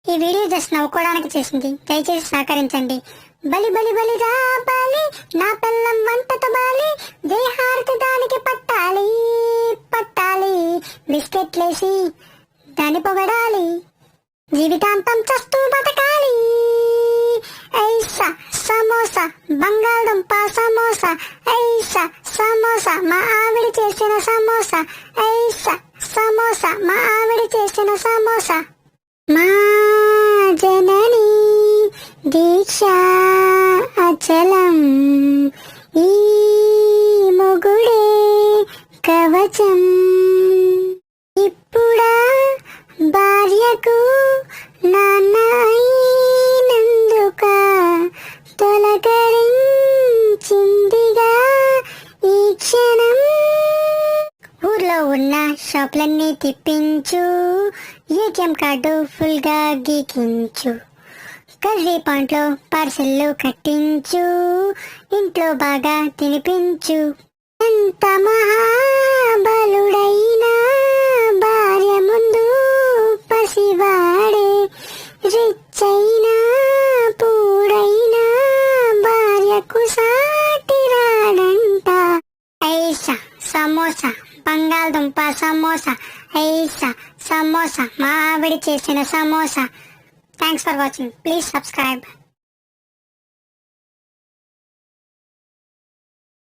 ఈ video just నవ్వుకోవడానికి చేసింది, దయచేసి సహకరించండి. బలి బలి బలి రా బాలి, నా పిల్లం వంటతో బాలి, దేహార్తి దానికి పట్టాలి పట్టాలి, బిస్కెట్లేసి దాన్ని పొగడాలి, జీవితాంతం చస్తూ బతకాలి. ఐసా సమోసా, బంగాళదుంప సమోసా, ఐసా సమోసా, మా ఆవిడ చేసిన సమోసా, ఐసా సమోసా, మా ఆవిడ చేసిన సమోసా. మా జనని దీక్ష అచలం, ఈ మొగుడే కవచం. ఇప్పుడా భార్యకు నాన్న అయినందుక తొలకరించిందిగా ఈ క్షణం. ఊర్లో ఉన్న షాపులన్నీ తిప్పించు, ఏటీఎం కార్డు ఫుల్ గా గీకించు, కర్రీ పాయింట్లో పార్సెల్లు కట్టించు, ఇంట్లో బాగా తినిపించు. ఎంత మహాబలుడైనా భార్య ముందు పసివాడే, రిచ్ అయినా పూడైనా భార్యకు సాటి రాడంట. ఐసా సమోసా, బంగాళదుంప సమోసా, ఐసా సమోసా, మా ఆవిడ చేసిన samosa. Thanks for watching. Please subscribe.